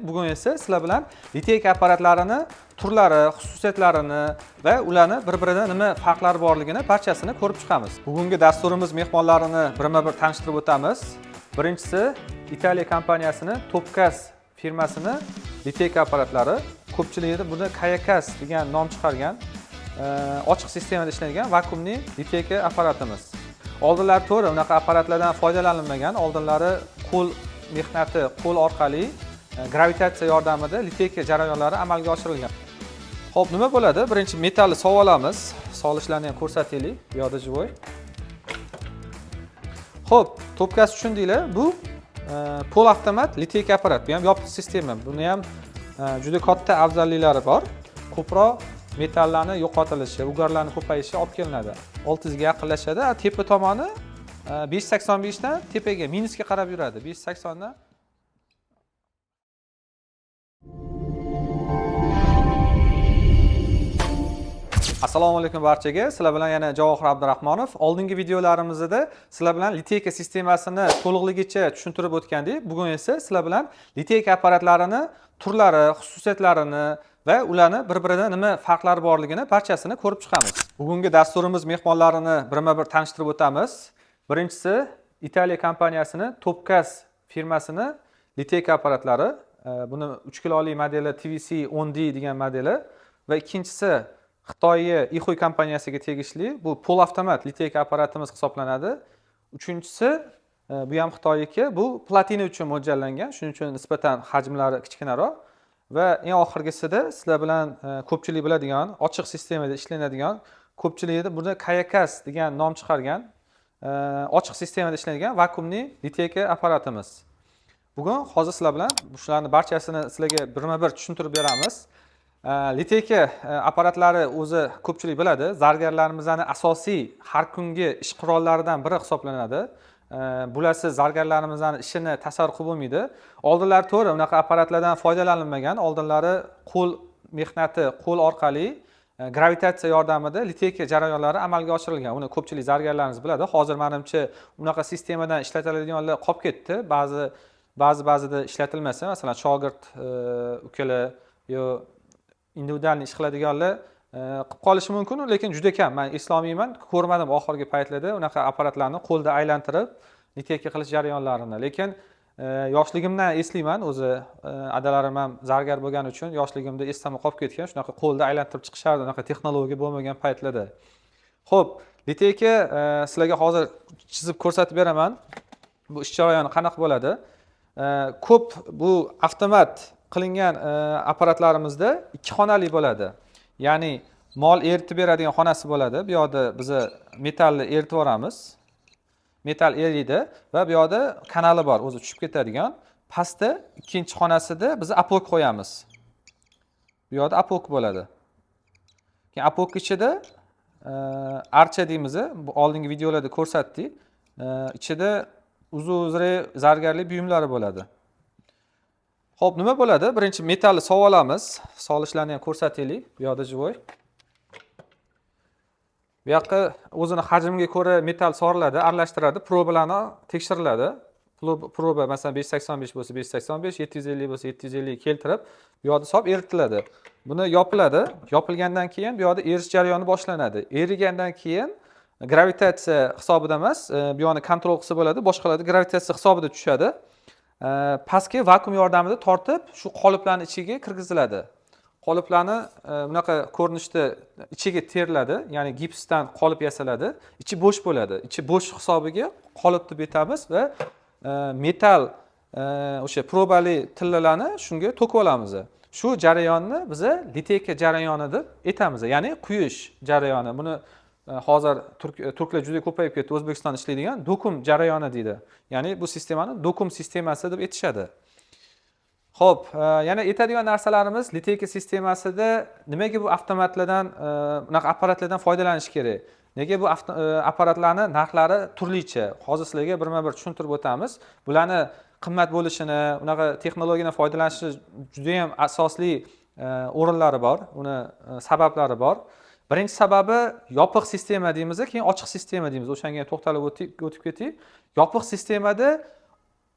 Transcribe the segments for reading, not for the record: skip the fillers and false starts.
Bugun esa sizlar bilan liteyka apparatlarini turlari, xususiyatlarini va ularni bir-biridan nima farqlari borligini barchasini ko'rib chiqamiz. Bugungi dasturimiz mehmonlarini birma-bir tanishtirib o'tamiz. Birinchisi Italiya kompaniyasini Topkas firmasini liteyka apparatlari. Ko'pchilikda buni Kayakas degan nom chiqargan ochiq sistemada ishlaydigan vakuumli liteyka apparatimiz. Oldinlari to'g'ri unaqa apparatlardan foydalanilmagan, oldinlari qo'l mehnati, qo'l orqali gravitatsiya yordamida liteyka jarayonlari amalga oshirilgan. Xo'p, nima bo'ladi? Birinchi metalni sovib olamiz. Solishlarni ham ko'rsataylik. Bu yoqda jivoy. Xo'p, Topkas tushundinglar. Bu pol avtomat liteyka apparat. Bu ham yopiq sistema. Buni ham juda katta afzalliklari bor. Ko'proq metallarni yo'qotilishi, ugarlarning ko'payishi olib kelinadi. 600 ga yaqinlashadi. Tepa tomoni 585 dan tepaga minusga qarab yuradi. 580 dan Assalomu alaykum barchaga. Sizlar bilan yana Javohir Abdurahmonov. Oldingi videolarimizda sizlar bilan liteyka sistemasini to'liqligicha tushuntirib o'tgandik. Bugun esa sizlar bilan liteyka apparatlarini turlari, xususiyatlarini va ularni bir-biridan nima farqlari borligini barchasini ko'rib chiqamiz. Bugungi dasturimiz mehmonlarini birma-bir tanishtirib o'tamiz. Birinchisi Italiya kompaniyasini Topkas firmasini liteyka apparatlari. Buni 3 kiloli modeli TVC 10D degan modeli va ikkinchisi Xitoy Ixuy kompaniyasiga tegishli bu pol avtomat liteyka apparatimiz hisoblanadi. Uchinchisi bu ham Xitoyniki, bu platina uchun mo'ljallangan, shuning uchun nisbatan hajmlari kichkinaroq va eng oxirgisida sizlar bilan ko'pchilik biladigan ochiq sistemada ishlanadigan, ko'pchilikda buni Kayakas degan nom chiqargan ochiq sistemada ishlaydigan vakuumli liteyka apparatimiz. Bugun hozir sizlar bilan shularning barchasini sizlarga birma-bir tushuntirib beramiz. Liteyka apparatlari o'zi ko'pchilik biladi, zargarlarimizning asosiy har kungi ish qurollaridan biri hisoblanadi. Bularsiz zargarlarimizning ishini tasavvur qilib bo'lmaydi. Oldinlari to'g'ri unaqa apparatlardan foydalanilmagan, oldinlari qo'l mehnati, qo'l orqali gravitatsiya yordamida liteyka jarayonlari amalga oshirilgan. Uni ko'pchilik zargarlarimiz biladi. Hozir menimcha unaqa sistemadan ishlatiladiganlar qolib ketdi. Ba'zida ishlatilmasa, masalan, shogird ukalar yo individual ish qiladiganlar qilib qolishi mumkin, lekin juda kam. Men eslolmayman, ko'rmadim oxirgi paytlarda unaqa apparatlarni qo'lda aylantirib liteyka qilish jarayonlarini. Lekin yoshligimdan eslayman, o'zi adalarim ham zargar bo'lgani uchun yoshligimda eslamay qolib ketgan, shunaqa qo'lda aylantirib chiqishardi, unaqa texnologiya bo'lmagan paytlarda. Xo'p, liteyka sizlarga hozir chizib ko'rsatib beraman. Bu ish jarayoni qanaqa bo'ladi? Ko'p bu avtomat qilingan apparatlarimizda ikki xonali bo'ladi. Ya'ni mol eritib beradigan xonasi bo'ladi. Bu yerda biz metalni eritib yoramiz. Metal eriydi va bu yerda kanali bor, o'zi tushib ketadigan. Pastda ikkinchi xonasida biz apok qo'yamiz. Bu yerda apok bo'ladi. Keyin apok ichida archa deymiz, bu oldingi videolarda ko'rsatdik. Ichida uzun-uzun zargarlik buyumlari bo'ladi. Xo'p, nima bo'ladi? Birinchi metalni sovib olamiz. Solishlarni ham ko'rsataylik. Bu yoqda jivoy. Bu yoqqa o'zini hajmiga ko'ra metal soriladi, aralashtiradi, probalarni tekshiriladi. Proba masalan 585 bo'lsa 585, 750 bo'lsa 750 keltirib, bu yoqda solib eritiladi. Buni yopiladi. Yopilgandan keyin bu yoqda erish jarayoni boshlanadi. Erigandan keyin gravitatsiya hisobida emas, bu yoqni kontrol qilsa bo'ladi, boshqalarda gravitatsiya hisobida tushadi. Pastki vakuum yordamida tortib shu qoliplarning ichiga kirgiziladi. Qoliplarni bunaqa ko'rinishda ichiga teriladi, ya'ni gipsdan qolip yasaladi. Ichi bo'sh bo'ladi. Ichi bo'sh hisobiga qolip deb aytamiz va metal o'sha probali tillalarni shunga to'kib olamiz. Shu jarayonni biz liteyka jarayoni deb aytamiz, ya'ni quyish jarayoni. Buni hozir turklar juda ko'payib ketdi, O'zbekistonda ishlaydigan dokum jarayoni deydi. Ya'ni bu sistemani dokum sistemasi deb aytishadi. Xo'p, yana aytadigan narsalarimiz liteyka sistemasida nimaga bu avtomatlardan, bunaqa apparatlardan foydalanish kerak? Nega bu apparatlarning narxlari turlicha? Hozir sizlarga birma-bir tushuntirib o'tamiz. Bularni qimmat bo'lishini, unaqa texnologiyadan foydalanishi juda ham asosli o'rinlari bor, uni sabablari bor. Birinchi sababi yopiq sistema deymiz, keyin ochiq sistema deymiz. O'shanga to'xtalib o'tib ketdik. Yopiq sistemada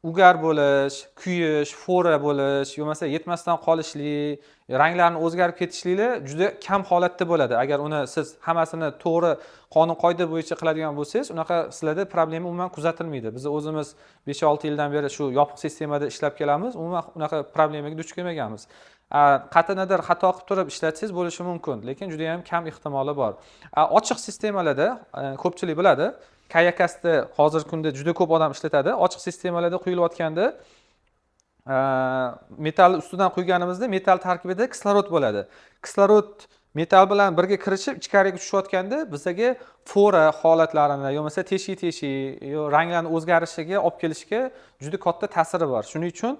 ugar bo'lish, kuyish, fora bo'lish, bo'lmasa yetmasdan qolishlik, ranglarni o'zgarib ketishliklar juda kam holatda bo'ladi. Agar uni siz hammasini to'g'ri qonun qoida bo'yicha qiladigan bo'lsangiz, unaqa sizlarda problema umuman kuzatilmaydi. Biz o'zimiz 5-6 yildan beri shu yopiq sistemada ishlab kelamiz, umuman unaqa problemaga duch kelmaganmiz. Qatinidir xato qilib turib ishlatsangiz bo'lishi mumkin, lekin juda ham kam ehtimoli bor. Ochiq sistemalarda ko'pchilik biladi, Kayakasda hozirgi kunda juda ko'p odam ishlatadi. Ochiq sistemalarda quyilayotganda metall ustidan quyganimizda metall tarkibida kislorod bo'ladi. Kislorod metall bilan birga kirishib ichkariga tushayotganda bizga fora holatlarini yo'lmasa teshi yo ranglarni o'zgarishiga olib kelishga juda katta ta'siri bor. Shuning uchun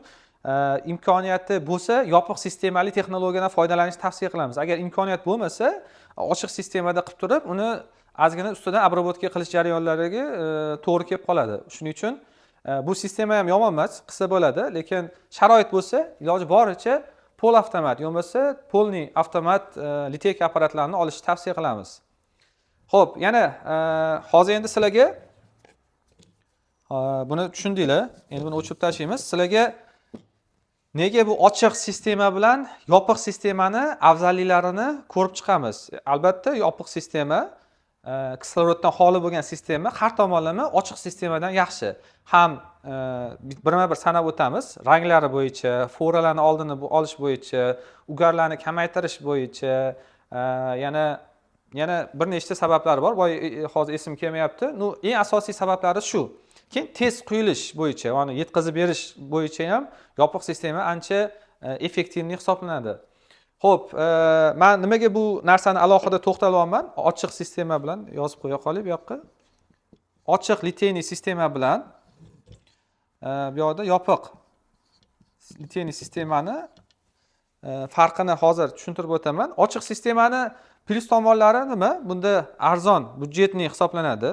imkoniyati bo'lsa yopiq sistemali texnologiyadan foydalanishni tavsiya qilamiz. Agar imkoniyat bo'lmasa, ochiq sistemada qilib turib, uni ozgina ustidan obработка qilish jarayonlariga to'g'ri kelib qoladi. Shuning uchun bu sistema ham yomon emas, qilsa bo'ladi, lekin sharoit bo'lsa, iloji boricha pol avtomat yo'lmasa polni avtomat liteyka apparatlarini olishni tavsiya qilamiz. Xo'p, yana hozir endi sizlarga buni tushundinglar. Endi buni o'chirib tashlaymiz. Sizlarga nega bu ochiq sistema bilan yopiq sistemani afzalliklarini ko'rib chiqamiz. Albatta, yopiq sistema kisloroddan xoli bo'lgan sistema har tomonlama ochiq sistemadan yaxshi. Ham birma-bir sanab o'tamiz. Ranglari bo'yicha, foralarni oldini olish bo'yicha, ugarlarni kamaytirish bo'yicha, yana bir nechta sabablari bor. Boy hozir esim kelmayapti. Eng asosiy sabablari shu. Keyin tez quyilish bo'yicha, ya'ni yetkazib berish bo'yicha ham yopiq sistema ancha effektivni hisoblanadi. Xo'p, men nimaga bu narsani alohida to'xtalyapman? Ochiq sistema bilan yozib qo'ya qolib bu yoqqa. Ochiq liteyniy sistema bilan bu yoqda yopiq liteyniy sistemani farqini hozir tushuntirib o'taman. Ochiq sistemani plyus tomonlari nima? Bunda arzon, budjetli hisoblanadi.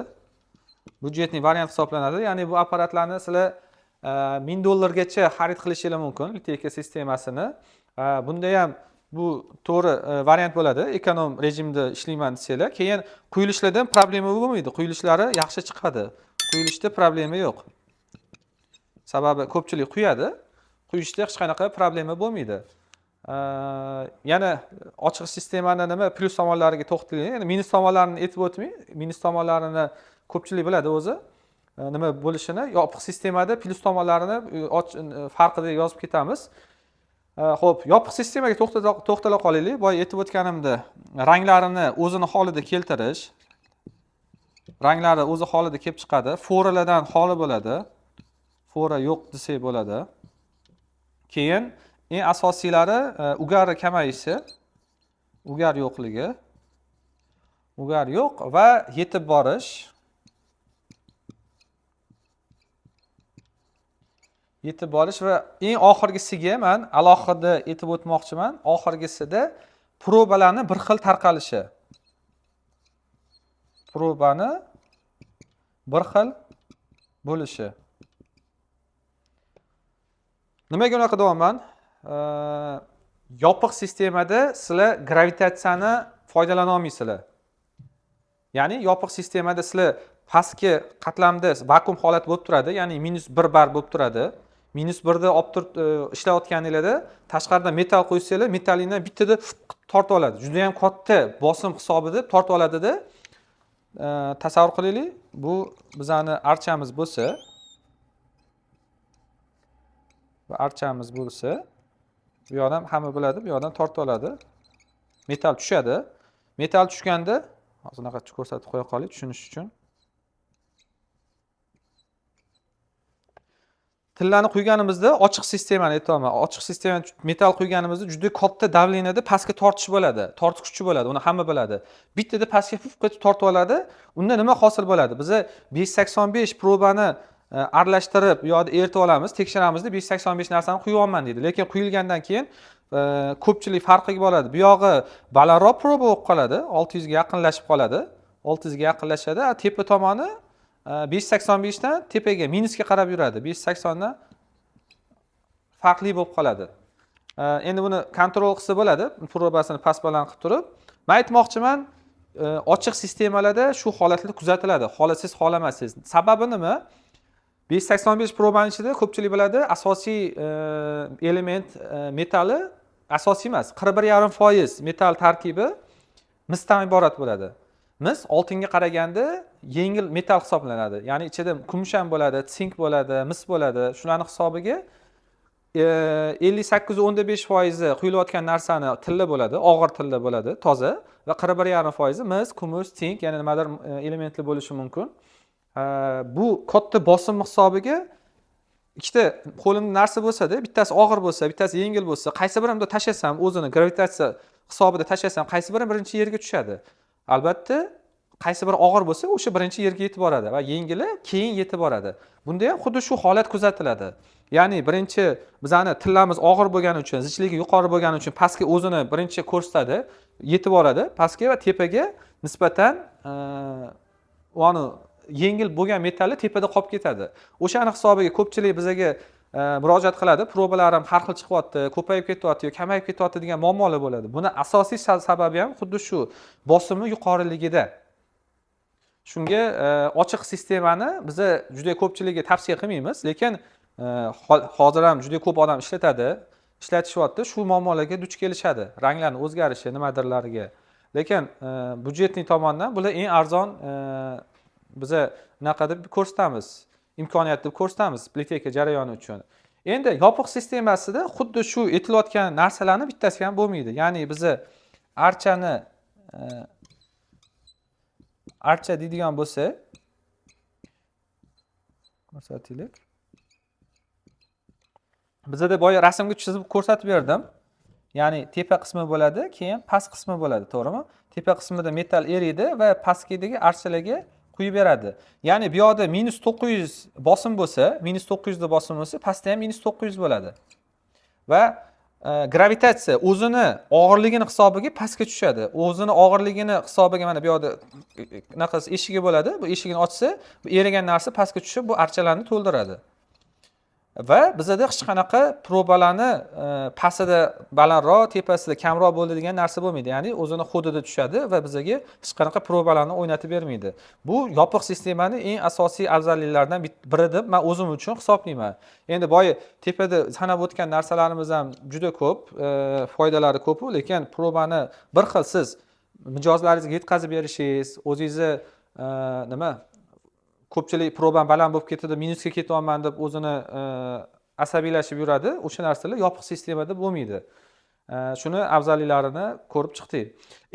Budjetli variant hisoblanadi. Ya'ni bu apparatlarni sizlar $1000 xarid qilishingiz mumkin liteyka sistemasini. Bunda ham bu to'g'ri variant bo'ladi. Ekonom rejimda ishlayman desanglar, keyin quyilishlardan problema bo'lmaydi. Quyilishlari yaxshi chiqadi. Quyilishda problema yo'q. Sababi ko'pchilik quyadi. Quyishda hech qanaqa problema bo'lmaydi. Yana ochiq sistemani nima plyus tomonlariga to'xtalaylik. Ya'ni minus tomonlarini aytib o'tmay, minus tomonlarini ko'pchilik biladi o'zi. Nima bo'lishini, yopiq sistemada plyus tomonlarini farqida yozib ketamiz. Xo'p, yopiq sistemaga to'xtala qolaylik. Boya aytib o'tganimda, ranglarini o'zini holida keltirish, ranglari o'zi holida kelib chiqadi. Foralardan xoli bo'ladi. Fora yo'q desak bo'ladi. Keyin eng asosiylari ugar kamayishi, ugar yo'qligi, ugar yo'q va yetib borish. Yetib borish va eng oxirgisiga men alohida aytib o'tmoqchiman. Oxirgisida probalarni bir xil tarqalishi. Probani bir xil bo'lishi. Nimaga unaqa deyapman? Yopiq sistemada sizlar gravitatsiyani foydalana olmaysizlar. Ya'ni yopiq sistemada sizlar pastki qatlamda vakuum holat bo'lib turadi, ya'ni -1 bar bo'lib turadi. -1 da olib turib ishlayotganingizda tashqaridan metall qo'ysanglar, metallingdan bittada tortib oladi. Juda ham katta bosim hisobida tortib oladida. Tasavvur qilaylik, bu bizani archamiz bo'lsa, bu archamiz bo'lsa, bu yoqdan hamma biladi, bu yoqdan tortib oladi. Metall tushadi. Metall tushganda, hozir unaqa ko'rsatib qo'ya qolaylik tushunish uchun. Tillarni quyganimizda ochiq sistemani aytaman. Ochiq sistemani metall quyganimizda juda katta davleniyada pastga tortish bo'ladi. Tortish kuchi bo'ladi, uni hamma biladi. Bittada pastga tortib oladi. Unda nima hosil bo'ladi? Biz 585 probani aralashtirib, bu yoqda eritib olamiz, tekshiramizda 585 narsani quyibman deydi. Lekin quyilgandan keyin ko'pchilik farqiga bo'ladi. Bu yog'i balandroq proba bo'lib qoladi, 600 ga yaqinlashib qoladi. 600 ga yaqinlashadi, tepa tomoni 585 dan tepaga minusga qarab yuradi. 580 dan farqli bo'lib qoladi. Endi buni kontrol qilsa bo'ladi, probasini past baland qilib turib. Men aytmoqchiman, ochiq sistemalarda shu holatlar kuzatiladi. Xohlasangiz, xohlamasangiz. Sababi nima? 585 probani ichida ko'pchilik biladi, asosiy element metali asosiy emas, 41,5% metal tarkibi misdan iborat bo'ladi. Mis oltinga qaraganda yengil metal hisoblanadi. Ya'ni ichida kumush ham bo'ladi, sink bo'ladi, mis bo'ladi. Shularning hisobiga 58.5% quyilayotgan narsani tilla bo'ladi, og'ir tilla bo'ladi, toza va 41,5% mis, kumush, sink, ya'ni nimadir elementli bo'lishi mumkin. Bu katta bosim hisobiga ikkita qo'limda narsa bo'lsa-da, bittasi og'ir bo'lsa, bittasi yengil bo'lsa, qaysi birini tashlasam, o'zini gravitatsiya hisobida tashlasam, qaysi biri birinchi yerga tushadi? Albatta, qaysi biri og'ir bo'lsa, o'sha birinchi yerga yetib boradi va yengili keyin yetib boradi. Bunda ham xuddi shu holat kuzatiladi. Ya'ni birinchi bizani tillamiz og'ir bo'lgani uchun, zichligi yuqori bo'lgani uchun pastga o'zini birinchi ko'rsatadi, yetib boradi, pastga va tepaga nisbatan o'ni yengil bo'lgan metalli tepada qolib ketadi. O'shani hisobiga ko'pchilik bizga murojaat qiladi, probalarim har xil chiqyapti, ko'payib ketyapti yoki kamayib ketyapti degan muammolar bo'ladi. Buni asosiy sababi ham xuddi shu bosimi yuqoriligida. Shunga ochiq sistemani biz juda ko'pchilikga tavsiya qilmaymiz, lekin hozir ham juda ko'p odam ishlatishyapti, shu muammolarga duch kelishadi. Ranglarning o'zgarishi nimadirlarga. Lekin budjetning tomonidan bular eng arzon biz bunaqa deb ko'rsatamiz, imkoniyat deb ko'rsatamiz liteyka jarayoni uchun. Endi yopiq sistemasida xuddi shu aytilayotgan narsalarni bittasi ham bo'lmaydi. Ya'ni biz archa deydigan bo'lsa, ko'rsataylik. Bizda boya rasmga chizib ko'rsatib berdim. Ya'ni tepa qismi bo'ladi, keyin past qismi bo'ladi, to'g'rimi? Tepa qismida metal eriydi va pastdagi archalarga quyib beradi. Ya'ni bu yoqda -900 bosim bo'lsa, -900 da bosim bo'lsa, pastda ham -900 bo'ladi. Va gravitatsiya o'zini og'irligini hisobiga pastga tushadi. O'zini og'irligini hisobiga mana bu yoqda naqas eshigi bo'ladi. Bu eshigini ochsa, bu erigan narsa pastga tushib, bu archalarni to'ldiradi. Va bizda hech qanaqa probalarni pastida balandroq, tepasida kamroq bo'ldi degan narsa bo'lmaydi. Ya'ni o'zini hududida tushadi va bizga hech qanaqa probalarni o'ynatib bermaydi. Bu yopiq sistemaning eng asosiy afzalliklaridan biri deb men o'zim uchun hisoblayman. Endi boya tepada sanab o'tgan narsalarimiz ham juda ko'p, foydalari ko'p, lekin probani bir xil siz mijozlaringizga yetkazib berishingiz, o'zingizni ko'pchilik proban baland bo'lib ketadi, minusga ketyapman deb o'zini asabiylashib yuradi. O'sha narsalar yopiq sistemada bo'lmaydi. Shuni afzalliklarini ko'rib chiqdik.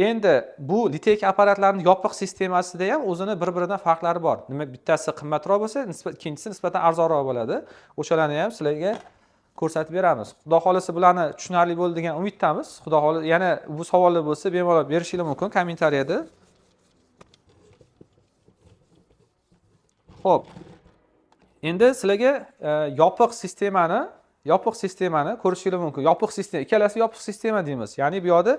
Endi bu liteyka apparatlarining yopiq sistemasida ham o'zini bir-biridan farqlari bor. Demak, bittasi qimmatroq bo'lsa, ikkinchisi nisbatan arzonroq bo'ladi. O'shalarni ham sizlarga ko'rsatib beramiz. Xudo xolasa bularni tushunarli bo'ldi degan umiddamiz. Xudo xolasa yana bu savollar bo'lsa, bemalol berishingiz mumkin kommentariyada. Xo'p. Endi sizlarga yopiq sistemani ko'rishingiz mumkin. Yopiq sistema, ikkalasi yopiq sistema deymiz. Ya'ni bu yoqda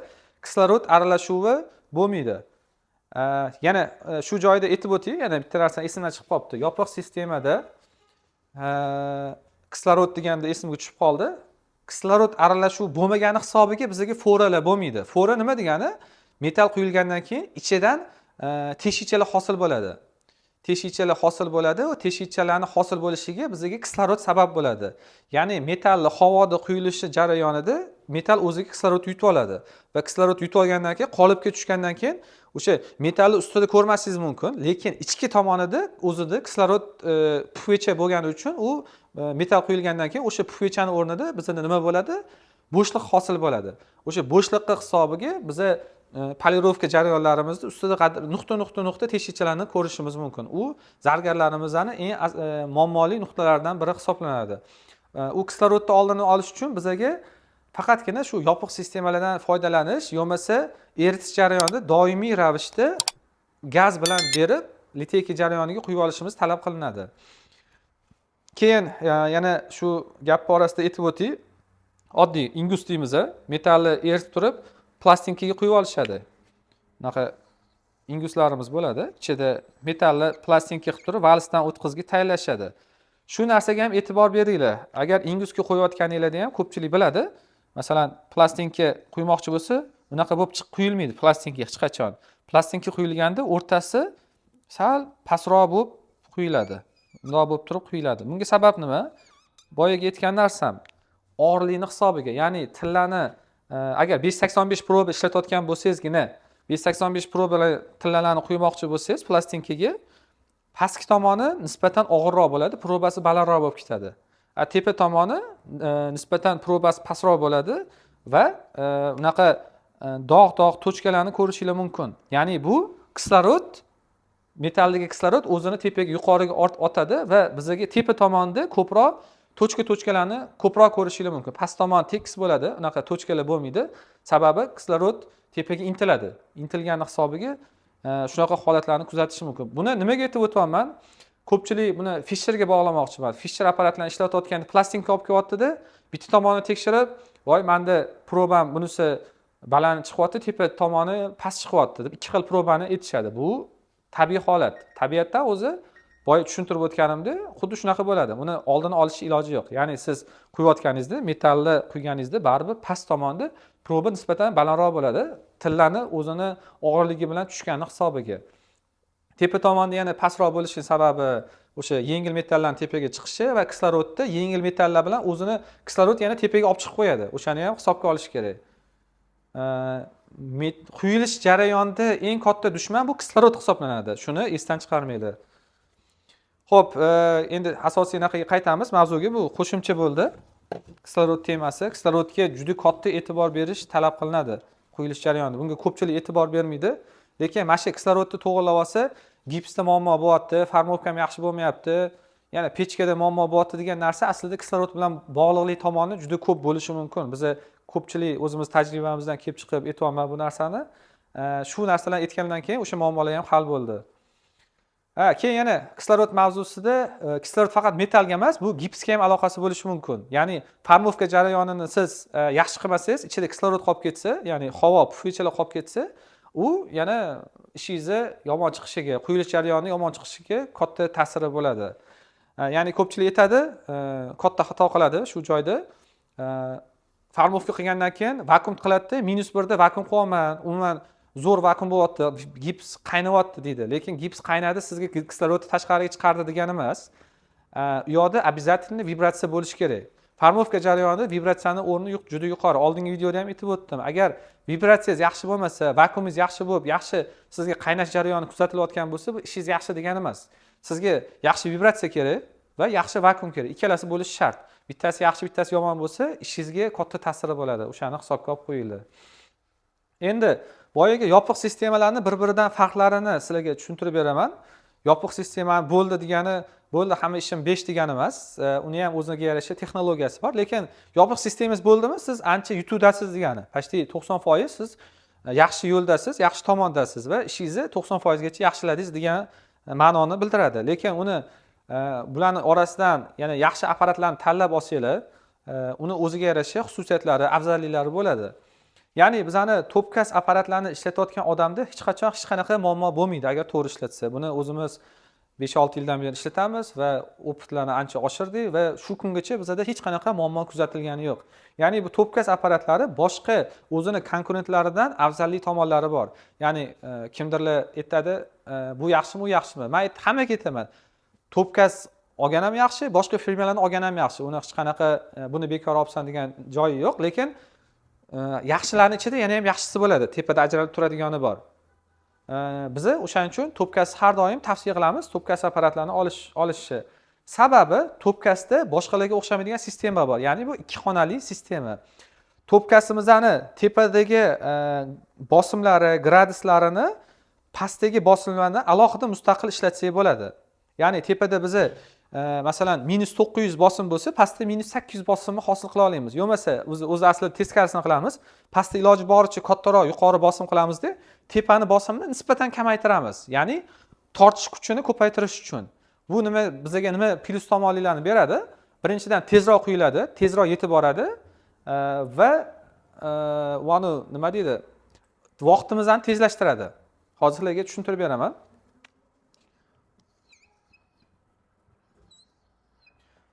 kislorod aralashuvi bo'lmaydi. Yana shu joyda aytib o'tay, yana bitta narsa esimdan chiqib qolibdi. Yopiq sistemada kislorod deganda esimga tushib qoldi. Kislorod aralashuvi bo'lmagani hisobiga bizga foralar bo'lmaydi. Fora nima degani? Metal quyilgandan keyin ichidan teshikchalar hosil bo'ladi. Teshikchalar hosil bo'ladi va teshikchalarning hosil bo'lishiga bizga kislorod sabab bo'ladi. Ya'ni metalli havoda quyilishi jarayonida metal o'ziga kislorod yutib oladi va kislorod yutib olgandan keyin qolipga tushgandan keyin o'sha metalni ustida ko'rmasingiz mumkin, lekin ichki tomonida o'zida kislorod pufecha bo'lgani uchun u metal quyilgandan keyin o'sha pufechani o'rnida bizda nima bo'ladi? Bo'shliq hosil bo'ladi. O'sha bo'shliqqa hisobiga biza polirovka jarayonlarimizda ustida nuqta teshikchalarni ko'rishimiz mumkin. U zargarlarimizning eng muammoli nuqtalaridan biri hisoblanadi. U kislorodni oldini olish uchun bizga faqatgina shu yopiq sistemalardan foydalanish, yo'masa eritish jarayonida doimiy ravishda gaz bilan berib liteyka jarayoniga quyib olishimiz talab qilinadi. Keyin yana shu gap orasida aytib o'tay, oddiy ingus deymiz, metalni eritib turib plastinkaga quyib olishadi. Bunaqa inguslarimiz bo'ladi. Ichida metalli plastinka qilib turib valsdan o'tkazishga tayyorlashadi. Shu narsaga ham e'tibor beringlar. Agar ingusga qo'yayotganingizda ham ko'pchilik biladi. Masalan, plastinka quymoqchi bo'lsa, bunaqa bo'lib quyilmaydi plastinka hech qachon. Plastinka quyilganda o'rtasi sal pastroq bo'lib quyiladi. bundoq bo'lib turib quyiladi. Bunga sabab nima? Boyaga aytgan narsam, og'irligini hisobiga, ya'ni tillani agar 585 proba ishlatayotgan bo'lsangizgina 585 proba bilan tillalarni quymoqchi bo'lsangiz plastinkaga, pastki tomoni nisbatan og'irroq bo'ladi, probasi balandroq bo'lib ketadi. Tepa tomoni nisbatan probasi pastroq bo'ladi va unaqa dog' tochkalarni ko'rishingiz mumkin. Ya'ni bu kislorod, metaldagi kislorod o'zini tepaga yuqoriga otadi va bizga tepa tomonda ko'proq tochkalarni ko'proq ko'rishingiz mumkin. Past tomon tekis bo'ladi, unaqa tochkalar bo'lmaydi. Sababi kislorod tepaga intiladi. Intilgani hisobiga shunaqa holatlarni kuzatish mumkin. Buni nimaga aytib o'tyapman? Ko'pchilik buni Fisherga bog'lamoqchiman. Fisher apparatlarni ishlatayotganda plastinka olib kelyapti-da, bitta tomoni tekshirib, "Voy, menda probam bunisi baland chiqyapti, tepa tomoni past chiqyapti" deb ikki xil probani aytishadi. Bu tabiiy holat. Tabiatda o'zi boya tushuntirib o'tganimda, xuddi shunaqa bo'ladi. Buni oldini olish iloji yo'q. Ya'ni siz quyayotganingizda, metalni quyganingizda baribir past tomonda proba nisbatan balandroq bo'ladi. Tillani o'zini og'irligi bilan tushgani hisobiga. Tepa tomonda yana pastroq bo'lishi sababi o'sha yengil metallarning tepaga chiqishi va kislorodda yengil metallar bilan o'zini kislorod yana tepaga olib chiqib qo'yadi. O'shani ham hisobga olish kerak. Quyilish jarayonida eng katta dushman bu kislorod hisoblanadi. Shuni esdan chiqarmaydi. Xo'p, endi asosiy narsaga qaytamiz. Mavzuga bu qo'shimcha bo'ldi. Kislorod temasi. Kislorodga juda katta e'tibor berish talab qilinadi quyilish jarayonida. Bunga ko'pchilik e'tibor bermaydi. Lekin mana shu kislorodni to'g'rilab olsa, gipsda muammo bo'lyapti, farmovkam yaxshi bo'lmayapti, yana pechkada muammo bo'lyapti degan narsa aslida kislorod bilan bog'liqlik tomoni juda ko'p bo'lishi mumkin. Biz ko'pchilik o'zimiz tajribamizdan kelib chiqib aytyapman bu narsani. Shu narsalarni aytgandan keyin o'sha muammolar ham hal bo'ldi. Keyin yana kislorod mavzusida kislorod faqat metalga emas, bu gipsga ham aloqasi bo'lishi mumkin. Ya'ni farmovka jarayonini siz yaxshi qilmasangiz, ichida kislorod qolib ketsa, ya'ni havo pufaychalar qolib ketsa, u yana ishingizni yomon chiqishiga, quyilish jarayonining yomon chiqishiga katta ta'siri bo'ladi. Ya'ni ko'pchilik aytadi, katta xato qiladi shu joyda. Farmovka qilgandan keyin vakuum qiladi-da, -1 da vakuum qilyapman. Umuman zo'r vakuum bo'lyapti, gips qaynayapti deydi. Lekin gips qaynadi, sizga kislorodni tashqariga chiqardi degani emas. U yoqda обязательно vibratsiya bo'lishi kerak. Farmovka jarayonida vibratsiyani o'rni juda yuqori. Oldingi videoda ham aytib o'tdim. Agar vibratsiyangiz yaxshi bo'lmasa, vakuumingiz yaxshi bo'lib, yaxshi sizga qaynash jarayoni kuzatilayotgan bo'lsa, bu ishingiz yaxshi degani emas. Sizga yaxshi vibratsiya kerak va yaxshi vakuum kerak. Ikkalasi bo'lishi shart. Bittasi yaxshi, bittasi yomon bo'lsa, ishingizga katta ta'siri bo'ladi. O'shani hisobga olib qo'yinglar. Endi boyaga yopiq sistemalarni bir-biridan farqlarini sizlarga tushuntirib beraman. Yopiq sistema bo'ldi degani, bo'ldi hamma ishim 5 degani emas. Uni ham o'ziga yarasha texnologiyasi bor, lekin yopiq sistemangiz bo'ldimi, siz ancha yutudasiz degani. Pashti 90% siz yaxshi yo'ldasiz, yaxshi tomondasiz va ishingizni 90% gacha yaxshiladingiz degan ma'noni bildiradi. Lekin uni bularning orasidan yana yaxshi apparatlarni tanlab olsanglar, uni o'ziga yarasha xususiyatlari, afzalliklari bo'ladi. Ya'ni bizani topkas apparatlarni ishlatayotgan odamda hech qachon hech qanaqa muammo bo'lmaydi agar to'g'ri ishlatsa. Buni o'zimiz 5-6 yildan beri ishlatamiz va opitlarni ancha oshirdik va shu kungacha bizda hech qanaqa muammo kuzatilgani yo'q. Ya'ni bu topkas apparatlari boshqa o'zini konkurentlaridan afzallik tomonlari bor. Ya'ni kimdirlar aytadi, bu yaxshimi, u yaxshimi? Men hammaga aytaman. Topkas olgan ham yaxshi, boshqa firmalarni olgan ham yaxshi. Uni hech qanaqa buni bekor olibsan degan joyi yo'q, lekin yaxshilarning ichida yana ham yaxshisi bo'ladi. Tepada ajralib turadigani bor. Biz o'shaning uchun topkas har doim tavsiya qilamiz, topkas apparatlarni olishni. Sababi topkasda boshqalarga o'xshamaydigan sistema bor. Ya'ni bu ikki xonali sistema. Topkasimizni tepadagi bosimlari, gradislarini pastdagi bosimlarni alohida mustaqil ishlatsak bo'ladi. Ya'ni tepada biz masalan -900 bosim bo'lsa, pastda -800 bosimni hosil qila olamiz. Yo'masa o'zi aslida teskarisini qilamiz. Pastda iloji boricha kattaroq yuqori bosim qilamizda, tepani bosimni nisbatan kamaytiramiz. Ya'ni tortish kuchini ko'paytirish uchun. Bu nima bizga nima plyus tomonlarni beradi? Birinchidan tezroq quyiladi, tezroq yetib boradi va uni nima deydi? Vaqtimizni tezlashtiradi. Hozir sizlarga tushuntirib beraman.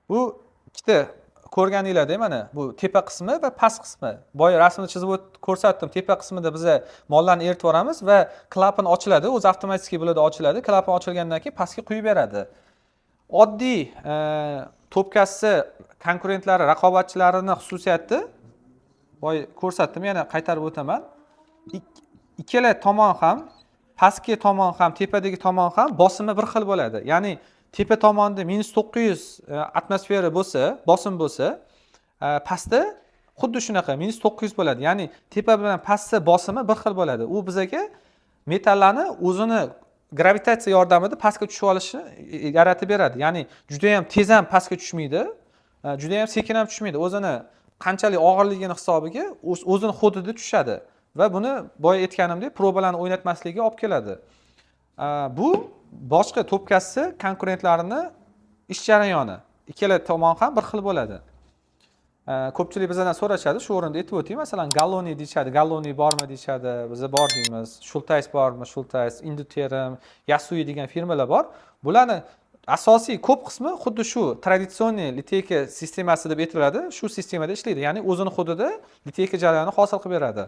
Bu ikkita ko'rganinglarda mana bu tepa qismi va past qismi. Boya rasmni chizib ko'rsatdim. Tepa qismida biz mollarni eritib yoramiz va klapan ochiladi. O'zi avtomatik bo'ladi ochiladi. Klapan ochilgandan keyin pastga quyib beradi. oddiy to'pkasi konkurentlari, raqobatchilarini xususiyati boy ko'rsatdim, yana qaytarib o'taman. Ikkala tomon ham, pastki tomon ham, tepadagi tomon ham bosimi bir xil bo'ladi. Ya'ni tepa tomonda -900 atmosfera bo'lsa, bosim bo'lsa, pastda xuddi shunaqa -900 bo'ladi. Ya'ni tepa bilan pastni bosimi bir xil bo'ladi. U bizga metallarni o'zini gravitatsiya yordamida pastga tushib olishni yaratib beradi. Ya'ni juda ham tez ham pastga tushmaydi, juda ham sekin ham tushmaydi. O'zini qanchalik og'irligini hisobiga o'zini hududida tushadi va buni boya aytganimdek probalarni o'ynatmasligiga olib keladi. Bu boshqa to'pkasi konkurentlarini ish jarayoni. Ikkala tomon ham bir xil bo'ladi. Ko'pchilik bizdan so'rashadi, shu o'rinda aytib o'taylik. Masalan, Galloni deyshadi, Galloni bormi deyshadi, biz bor deymiz. Schultheiss bormi, Schultheiss, Induterim, Yasui degan firmalar bor. Bularni asosiy ko'p qismi xuddi shu traditsion liteyka sistemasi deb aytiladi. Shu sistemada ishlaydi. Ya'ni o'zini hududida liteyka jarayonini hosil qilib beradi.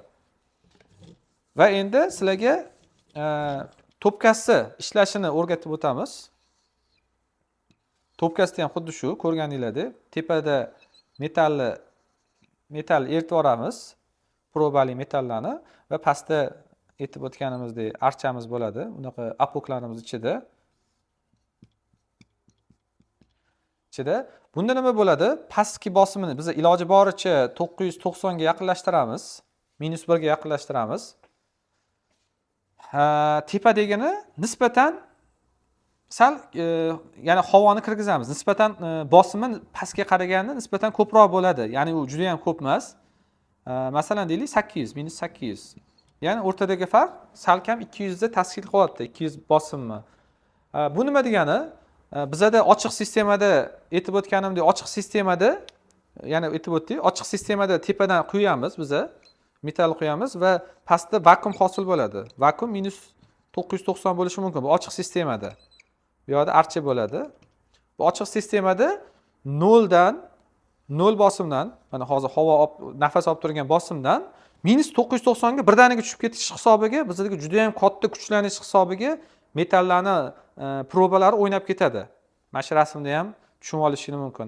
Va endi sizlarga to'pkasi ishlashini o'rgatib o'tamiz. To'pkasida ham xuddi shu ko'rganinglardek, tepada metal eritib yuboramiz, probali metallarni va pastda aytib o'tganimizdek archamiz bo'ladi. Unaqa apoklarimiz ichida. Bunda nima bo'ladi? Pastki bosimini biz iloji boricha 990 ga yaqinlashtiramiz, -1 ga yaqinlashtiramiz. Tepadagini nisbatan sal ya'ni havoni kirgizamiz. Nisbatan bosimi pastga qaraganda nisbatan ko'proq bo'ladi. Ya'ni u juda ham ko'p emas. Masalan deylik 800, -800. Ya'ni o'rtadagi farq salkam 200 da tashkil qilyapti, 200 bosimni. Bu nima degani? Bizda ochiq sistemada aytib o'tganimdek, ochiq sistemada, ya'ni aytib o'tdik, ochiq sistemada tepadan quyamiz biza, metal quyamiz va pastda vakuum hosil bo'ladi. Vakuum -990 bo'lishi mumkin bu ochiq sistemada. Bu yerda archa bo'ladi. Bu ochiq sistemada 0 bosimdan, mana hozir havo nafas olib turgan bosimdan -990 ga birdaniga tushib ketish hisobiga bizga juda ham katta kuchlanish hisobiga metallarni probalari o'ynab ketadi. Mana shu rasmda ham tushunib olishingiz mumkin.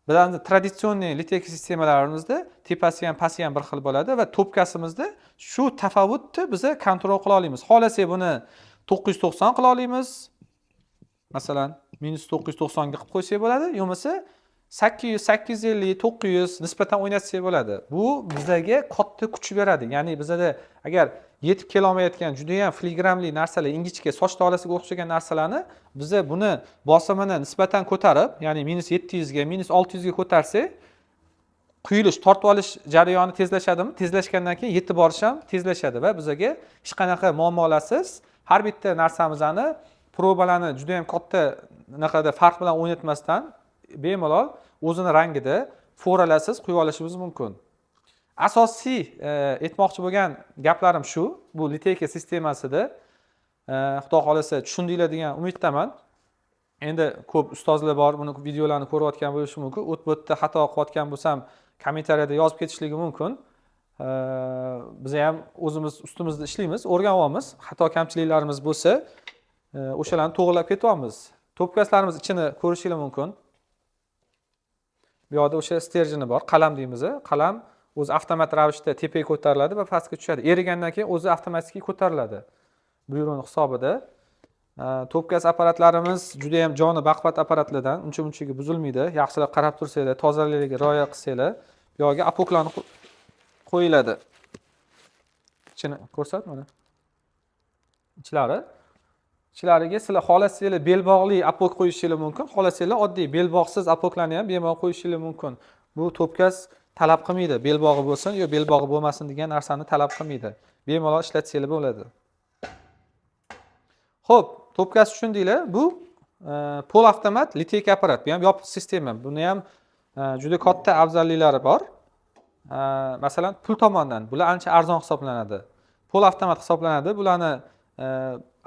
Bizning traditsion liteyka sistemalarimizda tepasi ham pasti ham bir xil bo'ladi va to'pkasimizda shu tafovutni biz kontrol qila olamiz. Xohlasak buni 990 qila olamiz. Masalan, -990 ga qilib qo'ysak bo'ladi, yo'masa 800, 850, 900 nisbatan o'ynatsak bo'ladi. Bu bizga katta kuch beradi. Ya'ni bizda agar yetib kela olmayotgan juda ham filigramli narsalar, ingichka soch tolasiga o'xshagan narsalarni biz buni bosimini nisbatan ko'tarib, ya'ni -700 ga, -600 ga ko'tarsak, quyilish, tortib olish jarayoni tezlashadimi? Tezlashgandan keyin yetib borish ham tezlashadi va bizga hech qanaqa muammolarsiz har bitta narsamizni probalarni juda ham katta naqada farq bilan o'ynatmasdan bemalol o'zini rangida foralasiz quyib olishimiz mumkin. Asosiy aytmoqchi bo'lgan gaplarim shu. Bu liteyka sistemasida Xudo xolasa tushundinglar degan umiddaman. Endi ko'p ustozlar bor, buni videolarni ko'rayotgan bo'lishi mumkin. O'tib-o'tda xato qilayotgan bo'lsam, kommentariyada yozib ketishligi mumkin. Biz ham o'zimiz ustimizda ishlaymiz, o'rganyapmiz. Xato kamchiliklarimiz bo'lsa, o'shalarni to'g'rilab ketyapmiz. To'pkaslarimiz ichini ko'rishingiz mumkin. Bu yerda o'sha sterjini bor, qalam deymiz. Qalam o'zi avtomat ravishda tepaga ko'tariladi va pastga tushadi. Erigandan keyin o'zi avtomatik ko'tariladi. Buyruq hisobida. To'pkas apparatlarimiz juda ham joni baquvvat apparatlardan, uncha-munchaga buzilmaydi. Yaxshilab qarab tursanglar, tozaligiga rioya qilsanglar, bu yerga apoklarni qo'yiladi. Ichini ko'rsat mana. Ichlariga sizlar xohlasanglar belbog'li apok qo'yishingiz mumkin, xohlasanglar oddiy belbog'siz apoklarni ham bemalol qo'yishingiz mumkin. Bu to'pkas talab qilmaydi. Belbog'i bo'lsin yo belbog'i bo'lmasin degan narsani talab qilmaydi. Bemalol ishlatsanglar bo'ladi. Xo'p, to'pkas tushundinglar. Bu pol avtomat liteyka apparat. Bu ham yopiq sistema. Buni ham juda katta afzalliklari bor. Masalan, pul tomondan bular ancha arzon hisoblanadi. Pol avtomat hisoblanadi. Bularni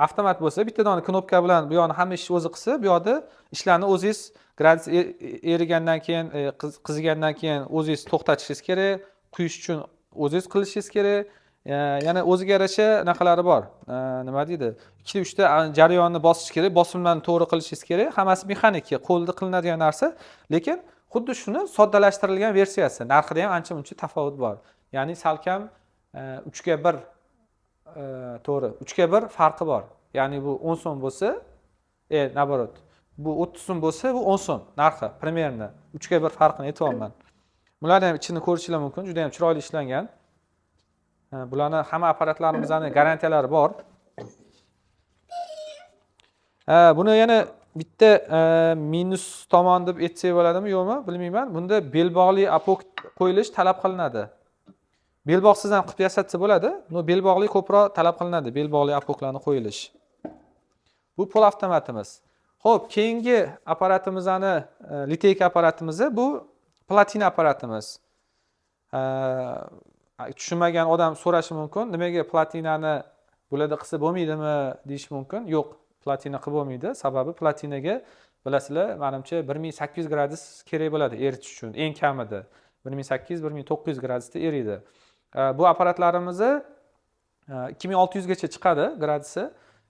avtomat bo'lsa, bitta dona knopka bilan bu yoqni hamma ishni o'zi qilsa, bu yoqda ishlarni o'zingiz gradus erigandan keyin, qizigandan keyin o'zingiz to'xtatishingiz kerak, quyish uchun o'zingiz qilishingiz kerak. yana o'ziga yarasha narxalari bor. Nima deydi? 2-3 ta jarayonni bosish kerak, bosimlarni to'g'ri qilishingiz kerak. Hammasi mexanik, qo'lda qilinadigan narsa, lekin xuddi shuni soddalashtirilgan versiyasi. Narxida ham ancha-muncha tafovut bor. Ya'ni salkam 3 ga 1 to'g'ri, 3 ga 1 farqi bor. Ya'ni bu 10 so'm bo'lsa, naborot. Bu 30 so'm bo'lsa, bu 10 so'm narxi примерно. 3 ga 1 farqini aytyapman. Bularni ham ichini ko'rishingiz mumkin, juda ham chiroyli ishlangan. Bularning hamma apparatlarimizning garantiyalari bor. Buni yana bitta minus tomon deb aytsak bo'ladimi, yo'qmi, bilmayman. Bunda belbog'li apok qo'yilish talab qilinadi. Belbog'siz ham qilib yasatsa bo'ladi. Buni belbog'li ko'proq talab qilinadi, belbog'li apoklarni qo'yilish. Bu pol avtomatimiz. Xo'p, keyingi apparatimizni, liteyka apparatimiz bu platina apparatimiz. Tushunmagan odam so'rashi mumkin, nimaga platinani bo'ladi qilsa bo'lmaydimi deyish mumkin. Yo'q, platina qilib bo'lmaydi. Sababi platinaga bilasizlar, menimcha 1800 gradus kerak bo'ladi eritish uchun, eng kamida 1800-1900 gradusda eriydi. Bu apparatlarimizni 2600 gacha chiqadi gradusi.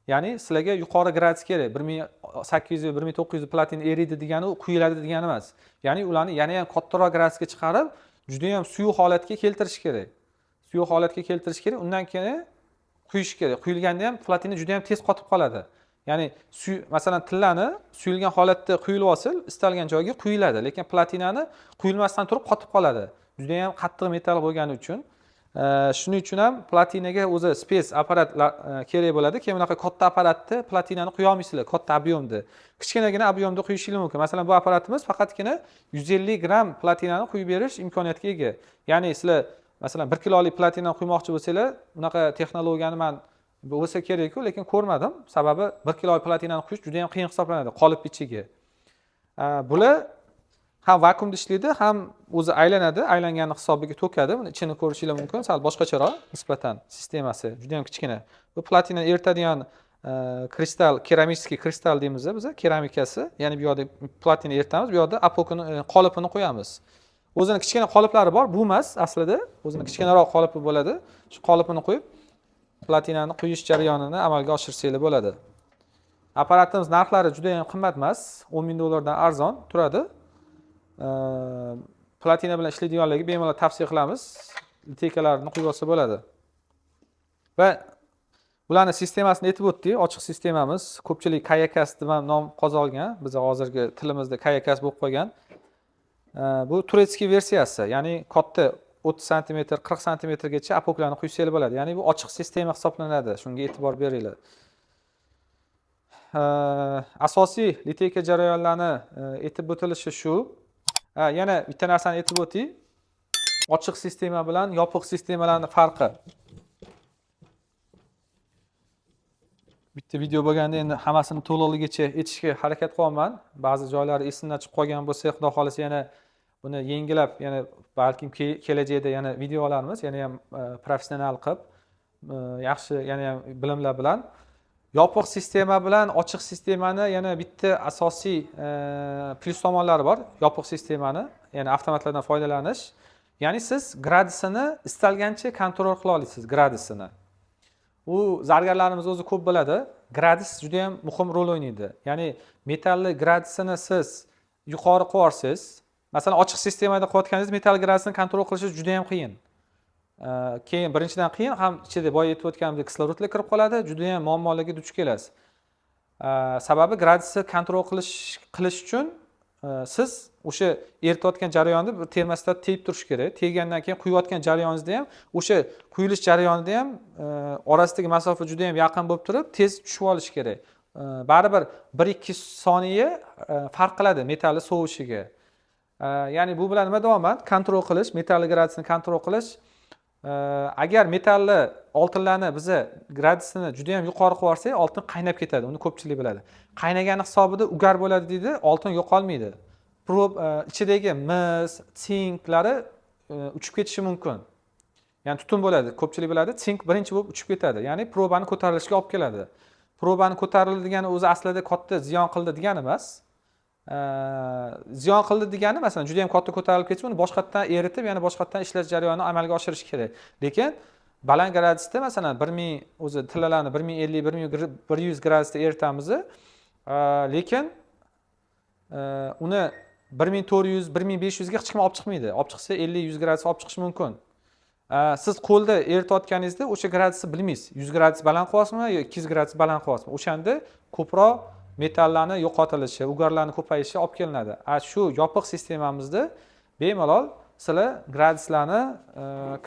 Ya'ni sizlarga yuqori gradus kerak. 1800-1900 platina eriydi degani u quyiladi degani emas. Ya'ni ularni yana ham kattaroq gradusga chiqarib, juda ham suyuq holatga keltirish kerak. Suyuq holatga keltirish kerak, undan keyin quyish kerak. Quyilganda ham platina juda ham tez qotib qoladi. Ya'ni masalan tillani suyulgan holatda quyilib olsa, istalgan joyga quyiladi, lekin platinani quyilmasdan turib qotib qoladi. Juda ham qattiq metall bo'lgani uchun, shuning uchun ham platinaga o'zi space apparat kerak bo'ladi. Keyin bunaqa katta apparatni platinani quya olmaysizlar, katta ob'yomda. Kichkinagina ob'yomda quyishingiz mumkin. Masalan, bu apparatimiz faqatgina 150 gram platinani quyib berish imkoniyatiga ega. Ya'ni sizlar masalan 1 kilolik platinani quymoqchi bo'lsanglar, bunaqa texnologiyani men bo'lsa kerak-ku, lekin ko'rmadim. Sababi 1 kilolik platinani quyish juda ham qiyin hisoblanadi qolip ichiga. Bular ham vakuumda ishlaydi, ham o'zi aylanadi, aylangani hisobiga to'kadi. Buni ichini ko'rishingiz mumkin. Sal boshqacharoq nisbatan sistemasi juda ham kichkina. Bu platina eritadigan kristal, keramik kristal deymiz biz, keramikasi. Ya'ni bu yerda platina eritamiz, bu yerda apokini qolipini qo'yamiz. O'zining kichkina qoliplari bor, bu emas aslida. O'zining kichkinaroq qolipi bo'ladi. Shu qolipini qo'yib platinani quyish jarayonini amalga oshirsangiz bo'ladi. Apparatimiz narxlari juda ham qimmat emas, 10 ming dollardan arzon turadi. Platina bilan ishlaydiganlarga bemalol tavsiya qilamiz. Liteykalarni quyib olsa bo'ladi. Va bularning sistemasini aytib o'tdik. Ochiq sistemamiz, ko'pchilik Kayakas deb ham nom qozongan. Biz hozirgi tilimizda Kayakas bo'lib qolgan. Bu turetskiy versiyasi, ya'ni katta 30 sm, 40 sm gacha apoklarni quysangiz bo'ladi. Ya'ni bu ochiq sistema hisoblanadi. Shunga e'tibor beringlar. Asosiy liteyka jarayonlarini aytib o'tilishi shu. Yana bitta narsani aytib o'taylik. Ochiq sistema bilan yopiq sistemalarning farqi. Bitta video bo'lganda endi hammasini to'liqligicha aytishga harakat qilaman. Ba'zi joylari esimdan chiqib qolgan bo'lsa, xudo xolasa yana buni yengilab, yana balkim kelajakda yana video olarmiz, yana ham professional qilib, yaxshi yana ham bilimlar bilan. Yopiq sistema bilan ochiq sistemani yana bitta asosiy plyus tomonlari bor. Yopiq sistemani, ya'ni avtomatlardan foydalanish. Ya'ni siz gradusini istalgancha kontrol qila olasiz, gradusini. U zargarlarimiz o'zi ko'p biladi. Gradus juda ham muhim rol o'ynaydi. Ya'ni metalli gradusini siz yuqori qo'yarsiz, masalan, ochiq sistemada qilayotganingiz metal gradusini kontrol qilish juda ham qiyin. Keyin birinchidan qiyin, ham ichida boya aytib o'tganimdek kislorodlar kirib qoladi, juda ham muammolarga duch kelasiz. Sababi gradusni kontrol qilish uchun siz o'sha eritayotgan jarayonni bir termostat tegib turish kerak. Teggandan keyin quyayotgan jarayoningizda ham o'sha quyilish jarayonida ham orasidagi masofa juda ham yaqin bo'lib turib, tez tushib olish kerak. Baribir 1-2 soniya farq qiladi metalli sovishiga. Ya'ni bu bilan nima deyapman? Kontrol qilish, metalli gradusini kontrol qilish. Agar metalli oltinlarni biz gradusini juda ham yuqori qo'yarsak, oltin qaynab ketadi. Uni ko'pchilik biladi. Qaynagani hisobida ugar bo'ladi deydi, oltin yo'qolmaydi. Prob ichidagi mis, sinklari uchib ketishi mumkin. Ya'ni tutun bo'ladi. Ko'pchilik biladi, sink birinchi bo'lib uchib ketadi. Ya'ni probani ko'tarilishiga olib keladi. Probani ko'tarildi degani o'zi aslida katta ziyon qildi degani emas. Ziyon qildi degani masalan juda ham katta ko'tarilib ketsa, uni boshqatdan eritib, yana boshqatdan ishlash jarayonini amalga oshirish kerak. Lekin baland gradusda masalan 1000 o'zi tillalarni 1050 1100 gradusda eritamiz, lekin uni 1400 1500 ga hech kim olib chiqmaydi. Olib chiqsa 50-100 gradus olib chiqish mumkin. Siz qo'lda eritayotganingizda o'sha gradusni bilmaysiz. 100 gradus baland qilyapsizmi yo 200 gradus baland qilyapsizmi? O'shanda ko'proq metallarni yo'qotilishi, ugarlarning ko'payishi olib kelinadi. Shu yopiq sistemamizda bemalol sizlar graduslarni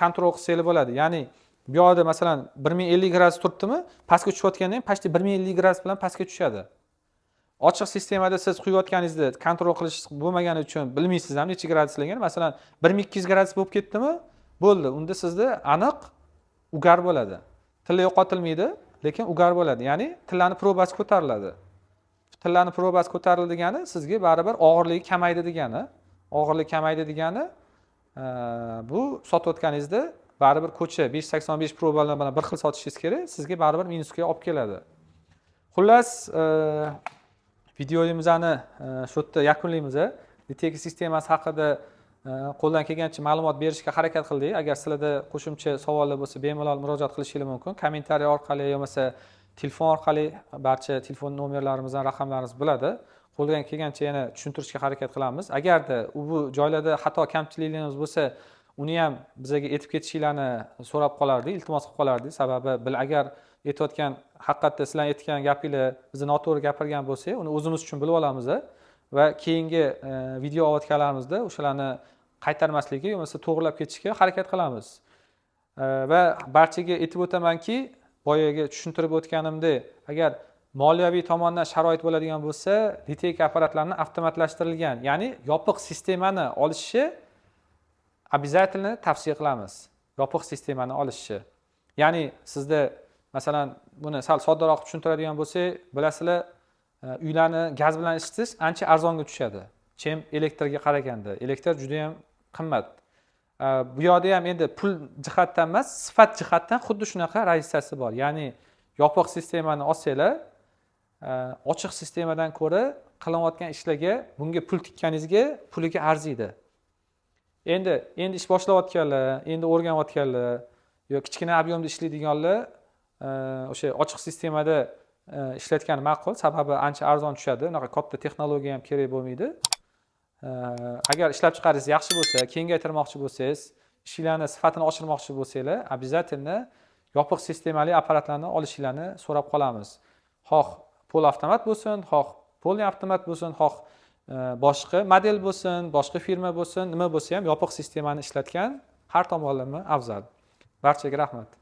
kontrol qilsangiz bo'ladi. Ya'ni bu yerda masalan 1050 gradus turibdimi, pastga tushayotganda ham почти 1050 gradus bilan pastga tushadi. Ochiq sistemada siz quyayotganingizda kontrol qilish bo'lmagani uchun bilmaysiz ham necha gradusligini. Masalan 1200 gradus bo'lib ketdimi, bo'ldi. Unda sizda aniq ugar bo'ladi. Tilla yo'qotilmaydi, lekin ugar bo'ladi. Ya'ni tillarning probasi ko'tariladi. Tillarning probasi ko'tarildi degani sizga baribir og'irligi kamaydi degani. Og'irlik kamaydi degani bu sotayotganingizda baribir ko'cha 585 probalar bilan bir xil sotishingiz kerak, sizga baribir minusga olib keladi. Xullas, videomizni shu yerda yakunlaymiz. LTK sistemasi haqida qo'ldan kelgancha ma'lumot berishga harakat qildik. Agar sizlarda qo'shimcha savollar bo'lsa, bemalol murojaat qilishingiz mumkin. Kommentariy orqali yoki telefon orqali barcha telefon nomerlarimizdan raqamlarimiz bo'ladi. Qo'ldan kelgancha yana tushuntirishga harakat qilamiz. Agarda bu joylarda xato kamchiliklarimiz bo'lsa, uni ham bizga aytib ketishinglarni so'rab qolardik, iltimos qilib qolardik. Sababi agar aytayotgan haqiqatda sizlar aytgan gapinglar biz noto'g'ri gapirgan bo'lsak, uni o'zimiz uchun bilib olamiz va keyingi video olayotganlarimizda o'shalarni qaytarmaslikka yoki to'g'rilab ketishga harakat qilamiz. Va barchaga aytib o'tamanki, boyaga tushuntirib o'tganimdek, agar moliyaviy tomondan sharoit bo'ladigan bo'lsa, LTK apparatlarni avtomatlashtirilgan, ya'ni yopiq sistemani olishi обязательно tavsiya qilamiz. Yopiq sistemani olishi. Ya'ni sizda masalan buni sal soddoroq tushuntiradigan bo'lsak, bilasizlar, uylarni gaz bilan isitish ancha arzonga tushadi. Chem elektrga qaraganda. Elektr juda ham qimmat. Bu yerda ham endi pul jihatdan emas, sifat jihatdan xuddi shunaqa raziyasi bor. Ya'ni yopiq sistemani olsanglar, ochiq sistemadan ko'ra qilinayotgan ishlarga, bunga pul tikkaningizga puliga arziydi. Endi ish boshlayotganlar, endi o'rganayotganlar yoki kichkina ob'yomda ishlaydiganlar o'sha ochiq sistemada ishlatgan ma'qul, sababi ancha arzon tushadi. Unaqa katta texnologiya ham kerak bo'lmaydi. Agar ishlab chiqaringiz yaxshi bo'lsa, kengaytirmoqchi bo'lsangiz, ishlarni sifatini oshirmoqchi bo'lsanglar, обязательно yopiq sistemali apparatlarni olishinglarni so'rab qolamiz. Xoh pol avtomat bo'lsin, xoh polni avtomat bo'lsin, xoh boshqa model bo'lsin, boshqa firma bo'lsin, nima bo'lsa ham yopiq sistemani ishlatgan har tomonlama afzal. Barchaga rahmat.